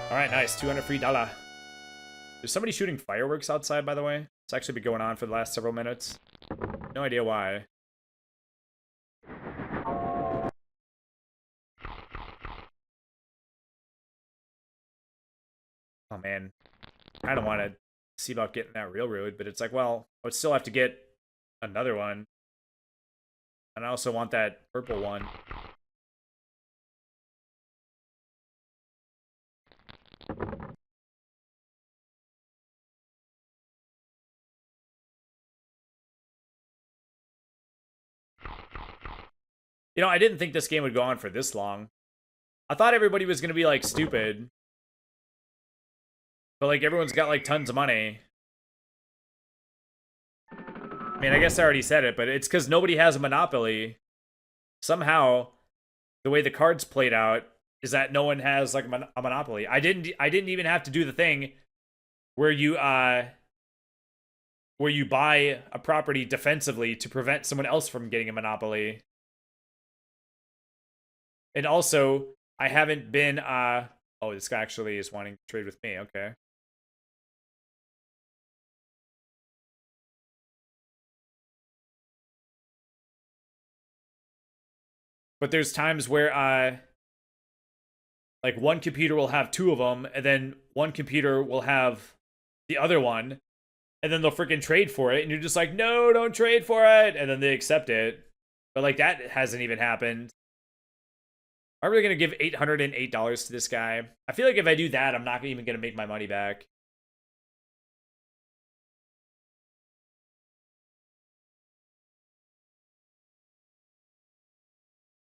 All right, nice. 200 free dollar. There's somebody shooting fireworks outside, by the way. It's actually been going on for the last several minutes. No idea why. Oh, man. I don't want to see about getting that railroad, but it's like, well, I would still have to get another one. And I also want that purple one. You know, I didn't think this game would go on for this long. I thought everybody was going to be, like, stupid. But, like, everyone's got, like, tons of money. I mean, I guess I already said it, but it's because nobody has a monopoly. Somehow, the way the cards played out is that no one has, like, a monopoly. I didn't even have to do the thing where you buy a property defensively to prevent someone else from getting a monopoly. And also, I haven't been oh, this guy actually is wanting to trade with me. Okay. But there's times where like one computer will have two of them, and then one computer will have the other one, and then they'll freaking trade for it, and you're just like, no, don't trade for it, and then they accept it. But like that hasn't even happened. I'm really gonna give $808 to this guy. I feel like if I do that, I'm not even gonna make my money back.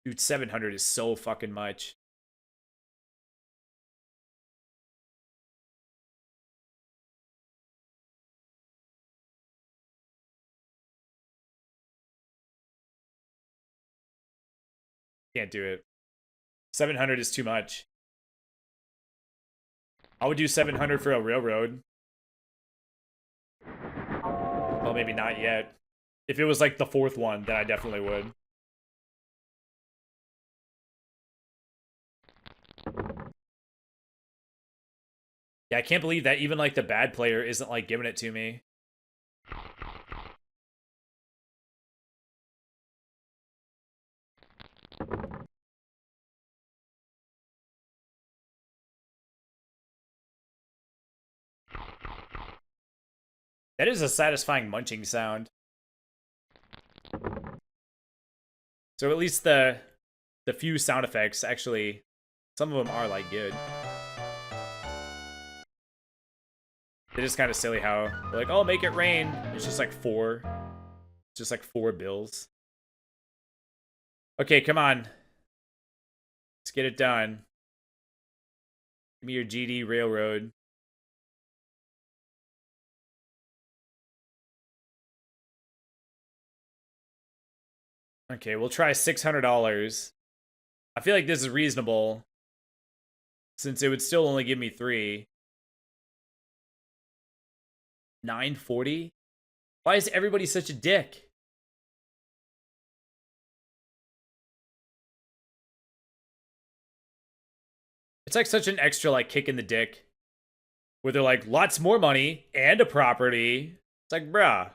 Dude, 700 is so fucking much. Can't do it. 700 is too much. I would do 700 for a railroad. Well, maybe not yet. If it was like the fourth one, then I definitely would. Yeah, I can't believe that even like the bad player isn't like giving it to me. That is a satisfying munching sound. So at least the few sound effects actually, some of them are like good. It is kind of silly how they're like, oh, make it rain. It's just like four. It's just like 4 bills. Okay, come on. Let's get it done. Give me your GD Railroad. Okay, we'll try $600. I feel like this is reasonable, since it would still only give me 3. 940? Why is everybody such a dick? It's like such an extra like kick in the dick, where they're like, lots more money and a property. It's like, bruh.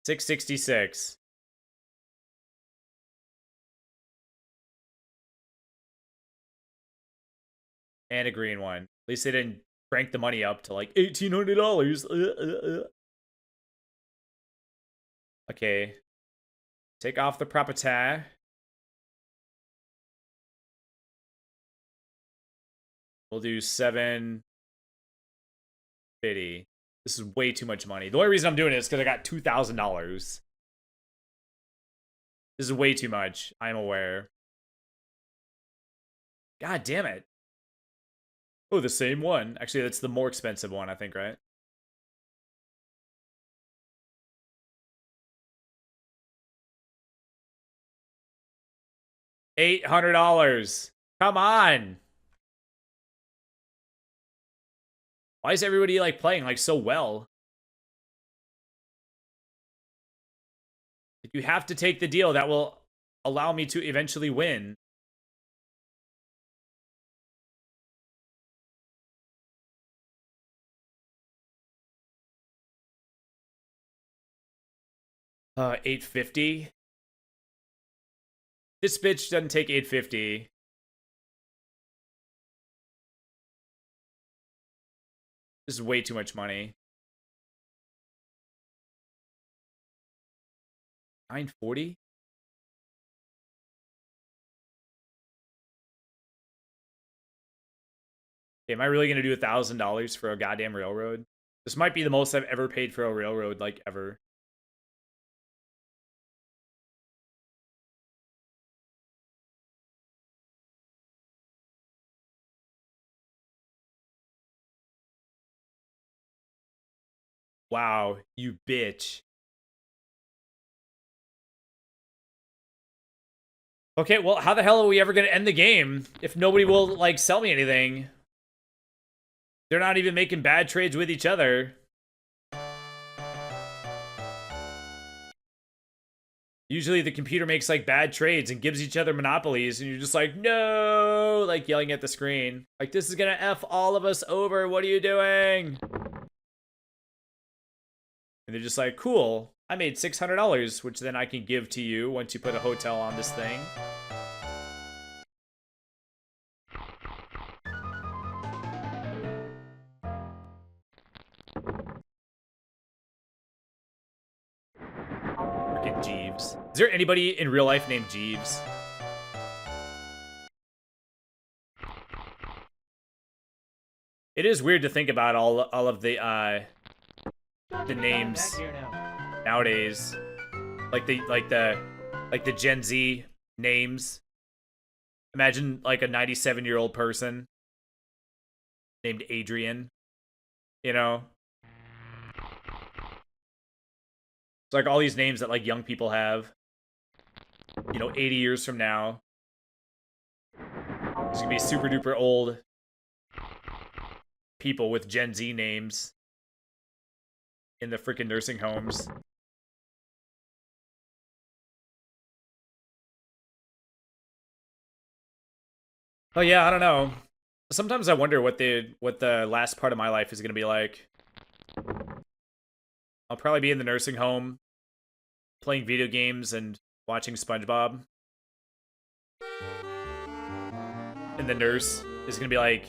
666. And a green one. At least they didn't crank the money up to like $1,800. Okay. Take off the property. We'll do 750. This is way too much money. The only reason I'm doing it is because I got $2,000. This is way too much. I'm aware. God damn it. Oh, the same one. Actually, that's the more expensive one, I think, right? $800. Come on. Why is everybody like playing like so well? You have to take the deal that will allow me to eventually win. 850. This bitch doesn't take 850. This is way too much money. 940? Okay, am I really gonna do $1,000 for a goddamn railroad? This might be the most I've ever paid for a railroad, like, ever. Wow, you bitch. Okay, well, how the hell are we ever gonna end the game if nobody will, like, sell me anything? They're not even making bad trades with each other. Usually the computer makes, like, bad trades and gives each other monopolies, and you're just like, no, like, yelling at the screen. Like, this is gonna F all of us over, what are you doing? And they're just like, cool, I made $600, which then I can give to you once you put a hotel on this thing. Freaking Jeeves. Is there anybody in real life named Jeeves? It is weird to think about all of the names nowadays, like the Gen Z names. Imagine like a 97-year-old person named Adrian, you know? It's like all these names that like young people have, you know, 80 years from now. There's gonna be super duper old people with Gen Z names in the freaking nursing homes. Oh yeah, I don't know. Sometimes I wonder what the last part of my life is gonna be like. I'll probably be in the nursing home, playing video games and watching SpongeBob. And the nurse is gonna be like,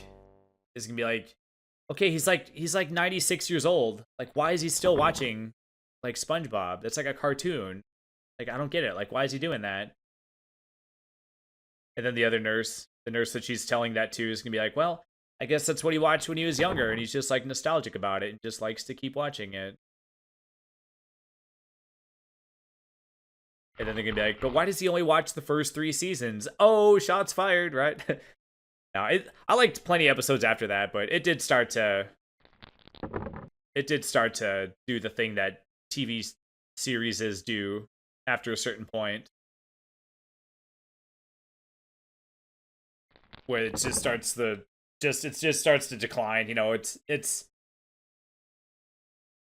okay, he's like 96 years old. Like, why is he still watching like SpongeBob? That's like a cartoon. Like, I don't get it. Like, why is he doing that? And then the other nurse, the nurse that she's telling that to, is gonna be like, well, I guess that's what he watched when he was younger, and he's just like nostalgic about it and just likes to keep watching it. And then they're gonna be like, but why does he only watch the first 3 seasons? Oh, shots fired, right? Now, I liked plenty of episodes after that, but it did start to do the thing that TV series do after a certain point, where it just starts starts to decline. You know, it's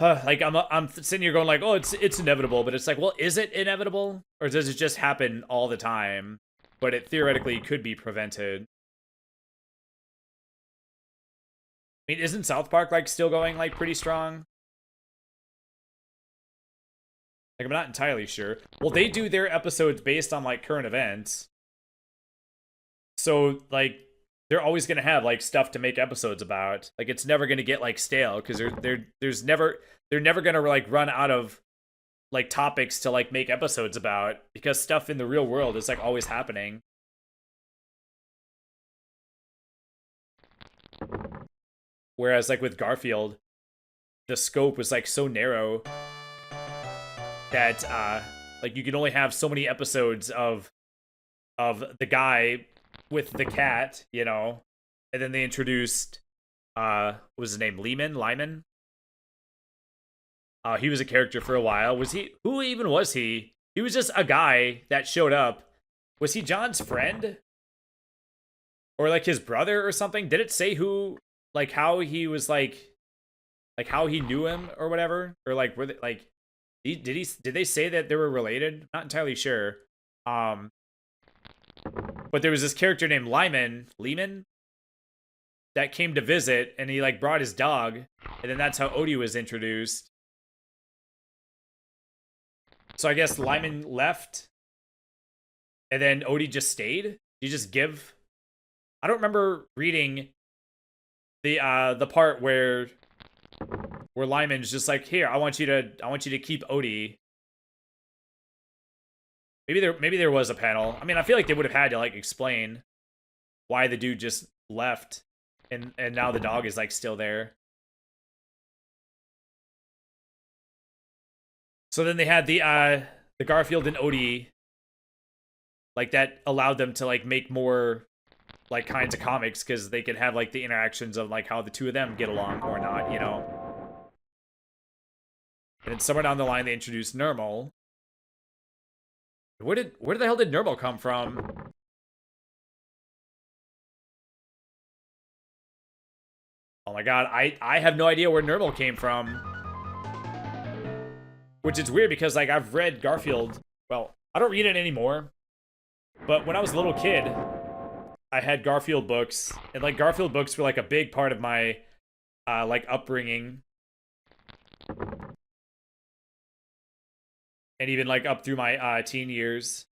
like I'm sitting here going like, oh, it's inevitable, but it's like, well, is it inevitable, or does it just happen all the time? But it theoretically could be prevented. I mean, isn't South Park like still going like pretty strong? Like, I'm not entirely sure. Well, they do their episodes based on like current events, so like they're always gonna have like stuff to make episodes about. Like, it's never gonna get like stale because they're never gonna like run out of like topics to like make episodes about, because stuff in the real world is like always happening. Whereas like with Garfield, the scope was like so narrow that like you can only have so many episodes of the guy with the cat, you know. And then they introduced what was his name? Lyman? He was a character for a while. Was he, who even was he? He was just a guy that showed up. Was he John's friend? Or like his brother or something? Did it say who, like how he was like how he knew him or whatever? Or like were they like did they say that they were related? Not entirely sure. But there was this character named Lehman that came to visit, and he like brought his dog, and then that's how Odie was introduced. So I guess Lyman left, and then Odie just stayed. You just give. I don't remember reading the part where Lyman's just like, here, I want you to keep Odie. Maybe there was a panel. I mean, I feel like they would have had to like explain why the dude just left, and now the dog is like still there. So then they had the Garfield and Odie, like that allowed them to like make more like kinds of comics because they could have like the interactions of like how the two of them get along or not, you know. And then somewhere down the line they introduced Nermal. Where the hell did Nermal come from? Oh my god, I have no idea where Nermal came from. Which is weird because like I've read Garfield. Well, I don't read it anymore. But when I was a little kid, I had Garfield books, and like Garfield books were like a big part of my like upbringing. And even like up through my teen years.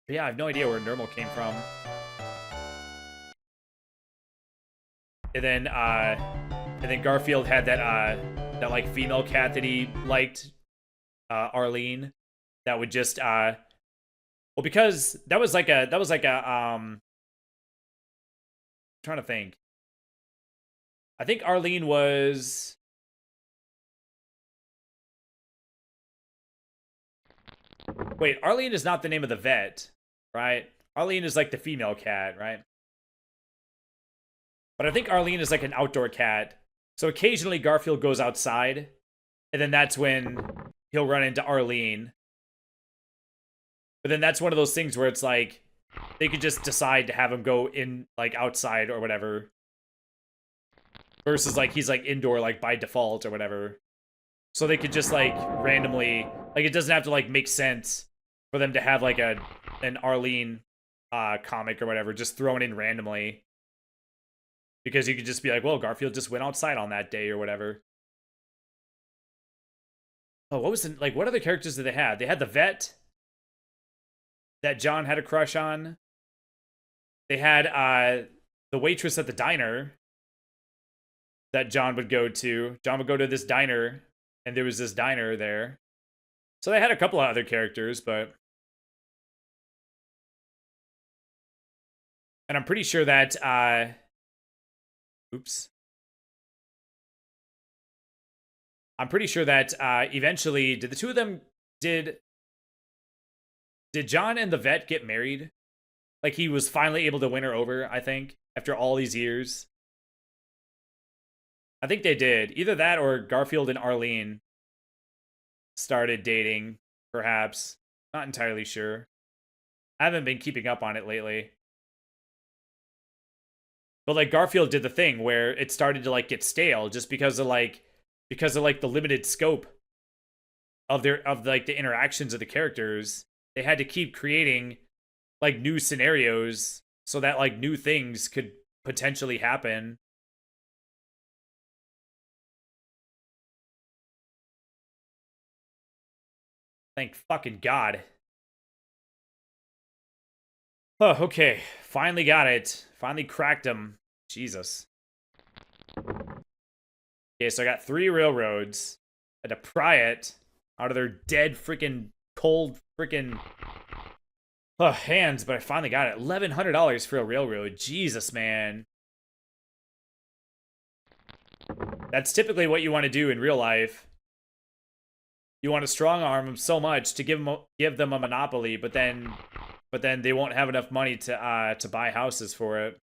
But yeah, I have no idea where Nermal came from. And then Garfield had that like female cat that he liked, Arlene, that would just well, because that was like a I'm trying to think. I think Arlene was wait, Arlene is not the name of the vet, right? Arlene is like the female cat, right? But I think Arlene is like an outdoor cat. So occasionally Garfield goes outside, and then that's when he'll run into Arlene. But then that's one of those things where it's like they could just decide to have him go in like outside or whatever. Versus like he's like indoor like by default or whatever. So they could just like randomly, like it doesn't have to like make sense for them to have like an Arlene comic or whatever just thrown in randomly. Because you could just be like, well, Garfield just went outside on that day or whatever. Oh, what was the, like, what other characters did they have? They had the vet that John had a crush on. They had the waitress at the diner that John would go to. John would go to this diner, and there was this diner there. So they had a couple of other characters, but... And I'm pretty sure that, oops. I'm pretty sure that eventually, did the two of them, did John and the vet get married? Like he was finally able to win her over, I think, after all these years. I think they did. Either that or Garfield and Arlene started dating, perhaps. Not entirely sure. I haven't been keeping up on it lately. But like Garfield did the thing where it started to like get stale just because of like the limited scope of like the interactions of the characters. They had to keep creating like new scenarios so that like new things could potentially happen. Thank fucking God. Oh, okay. Finally got it. Finally cracked him. Jesus. Okay, so I got 3 railroads. I had to pry it out of their dead freaking cold freaking hands, but I finally got it. $1,100 for a railroad. Jesus, man. That's typically what you want to do in real life. You want to strong arm them so much to give them a monopoly, but then they won't have enough money to buy houses for it.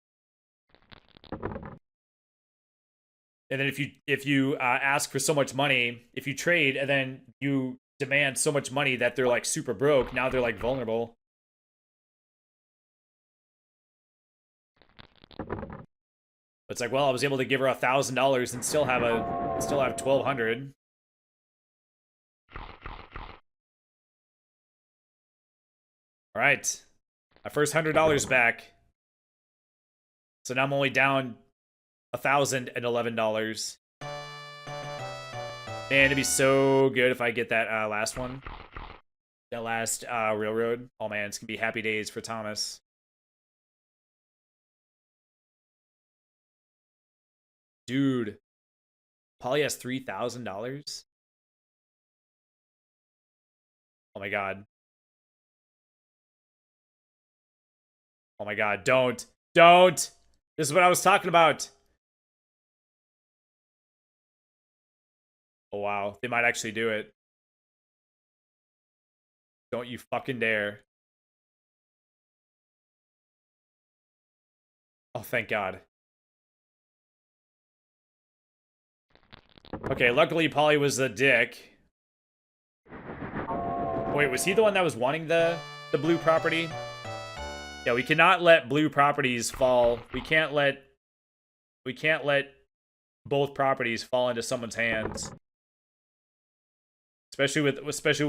And then if you ask for so much money, if you trade and then you demand so much money that they're like super broke, now they're like vulnerable. It's like, well, I was able to give her $1,000 and still have $1,200. All right, my first $100 back. So now I'm only down $1,011. Man, it'd be so good if I get that last one. That last railroad. Oh man, it's gonna be happy days for Thomas. Dude, Polly has $3,000. Oh my god. Oh my god, don't. Don't! This is what I was talking about. Oh wow, they might actually do it. Don't you fucking dare. Oh, thank god. Okay, luckily Polly was a dick. Wait, was he the one that was wanting the blue property? Yeah, we cannot let blue properties fall. We can't let both properties fall into someone's hands. Especially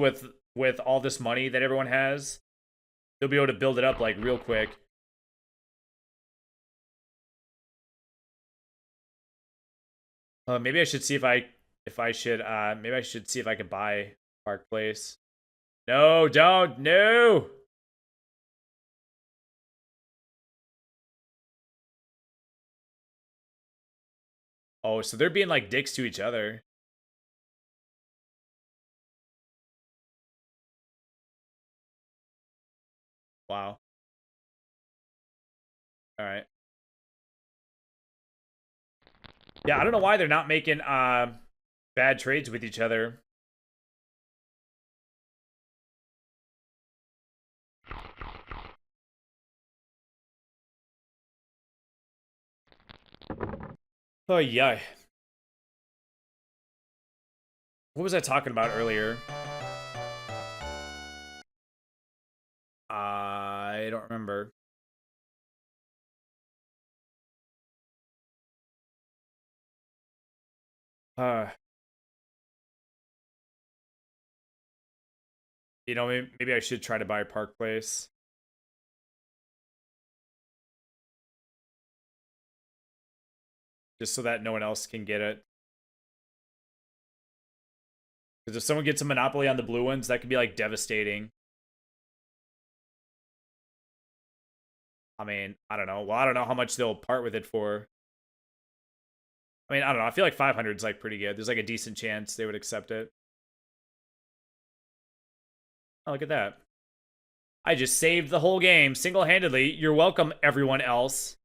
with all this money that everyone has. They'll be able to build it up like real quick. Maybe I should see if I should maybe I should see if I can buy Park Place. No, don't. No. Oh, so they're being like dicks to each other. Wow. All right. Yeah, I don't know why they're not making bad trades with each other. Oh yeah. What was I talking about earlier? I don't remember. Uh, you know, maybe I should try to buy Park Place. Just so that no one else can get it. Because if someone gets a monopoly on the blue ones, that could be like devastating. I mean, I don't know. Well, I don't know how much they'll part with it for. I mean, I don't know. I feel like 500 is like pretty good. There's like a decent chance they would accept it. Oh, look at that. I just saved the whole game single-handedly. You're welcome, everyone else.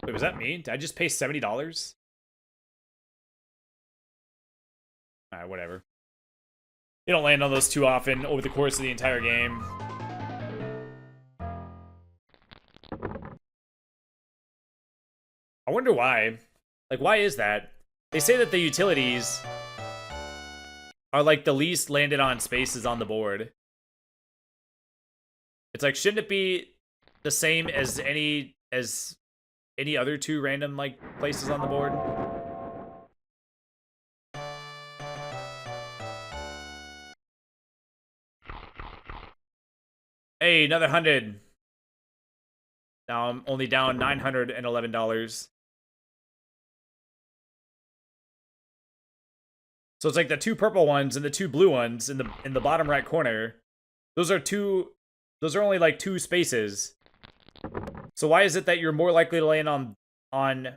Wait, was that me? Did I just pay $70? Alright, whatever. You don't land on those too often over the course of the entire game. I wonder why. Like, why is that? They say that the utilities are like the least landed on spaces on the board. It's like, shouldn't it be the same as any other two random like places on the board? Hey, another 100. Now I'm only down $911. So it's like the two purple ones and the two blue ones in the bottom right corner. Those are only like two spaces. So why is it that you're more likely to land on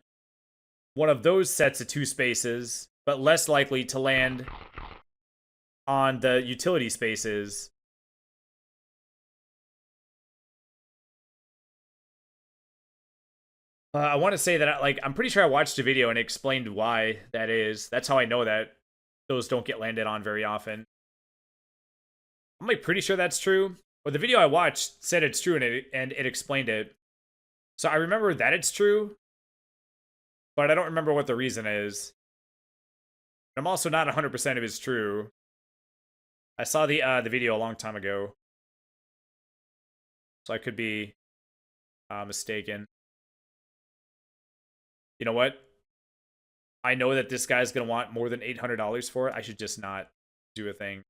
one of those sets of two spaces, but less likely to land on the utility spaces? I want to say that I'm pretty sure I watched a video and it explained why that is. That's how I know that those don't get landed on very often. I'm like pretty sure that's true. But the video I watched said it's true and it explained it. So I remember that it's true, but I don't remember what the reason is. I'm also not 100% if it's true. I saw the video a long time ago, so I could be mistaken. You know what? I know that this guy's gonna want more than $800 for it. I should just not do a thing.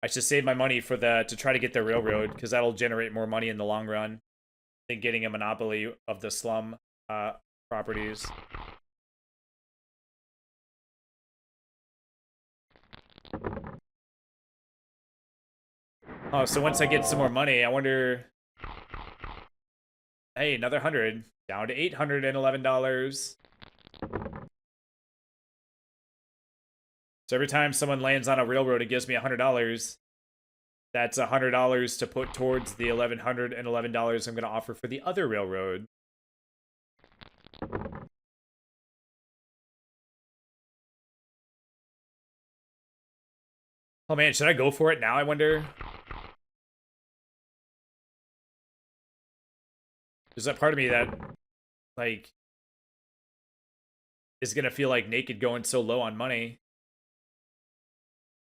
I should save my money for to try to get the railroad, because that'll generate more money in the long run than getting a monopoly of the slum properties. Oh, so once I get some more money, I wonder... Hey, another 100. Down to $811. So every time someone lands on a railroad, it gives me $100. That's $100 to put towards the $1,111 I'm going to offer for the other railroad. Oh man, should I go for it now, I wonder? There's that part of me that, like, is going to feel like naked going so low on money.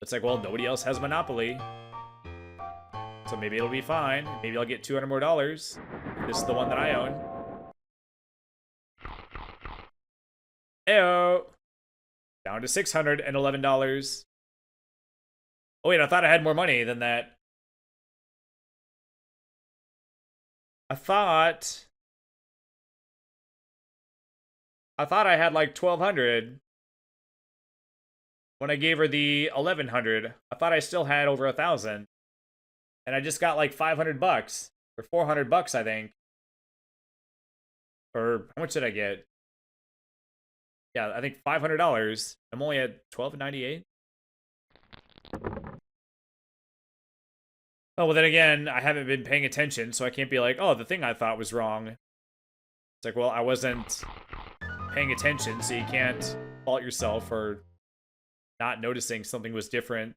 It's like, well, nobody else has a monopoly. So maybe it'll be fine. Maybe I'll get $200 more. This is the one that I own. Eyo! Down to $611. Oh wait, I thought I had more money than that. I thought I had like 1,200 when I gave her the 1,100. I thought I still had over 1,000, and I just got like $500 or $400, I think. Or how much did I get? Yeah, I think $500. I'm only at $1,298. Oh, well, then again, I haven't been paying attention, so I can't be like, oh, the thing I thought was wrong. It's like, well, I wasn't paying attention, so you can't fault yourself for not noticing something was different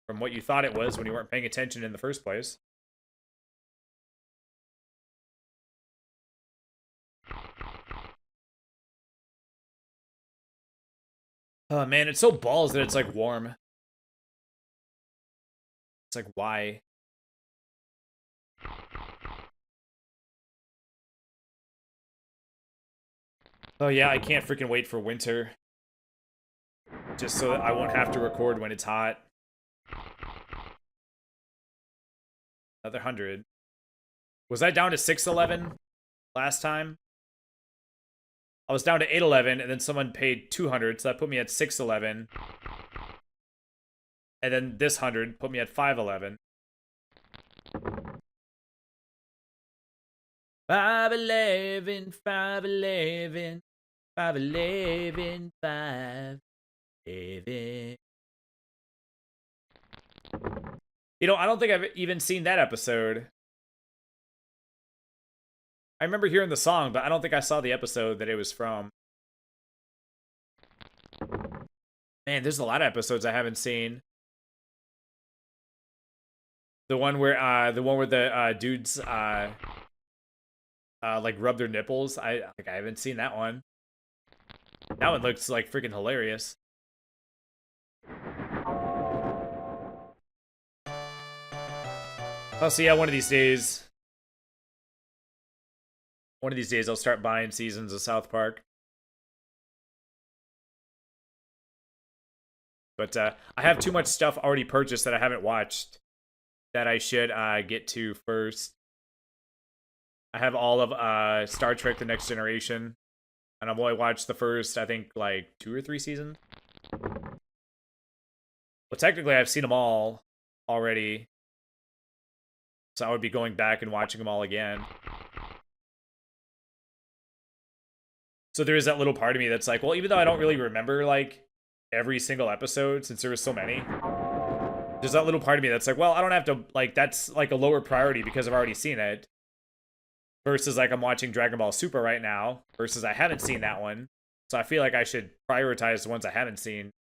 from what you thought it was when you weren't paying attention in the first place. Oh, man, it's so balls that it's, like, warm. It's like, why? Oh yeah, I can't freaking wait for winter. Just so that I won't have to record when it's hot. Another 100. Was I down to 611 last time? I was down to 811, and then someone paid 200, so that put me at 611. And then this 100 put me at 511. 511, 511. 511, 511. You know, I don't think I've even seen that episode. I remember hearing the song, but I don't think I saw the episode that it was from. Man, there's a lot of episodes I haven't seen. The one where the dudes like rub their nipples. I haven't seen that one. That one looks like freaking hilarious. Oh, so yeah, one of these days I'll start buying seasons of South Park. But I have too much stuff already purchased that I haven't watched that I should get to first. I have all of Star Trek: The Next Generation, and I've only watched the first, I think, like 2 or 3 seasons. Well, technically, I've seen them all already, so I would be going back and watching them all again. So there is that little part of me that's like, well, even though I don't really remember, like, every single episode, since there was so many, there's that little part of me that's like, well, I don't have to, like, that's, like, a lower priority because I've already seen it. Versus, like, I'm watching Dragon Ball Super right now, versus I haven't seen that one. So I feel like I should prioritize the ones I haven't seen.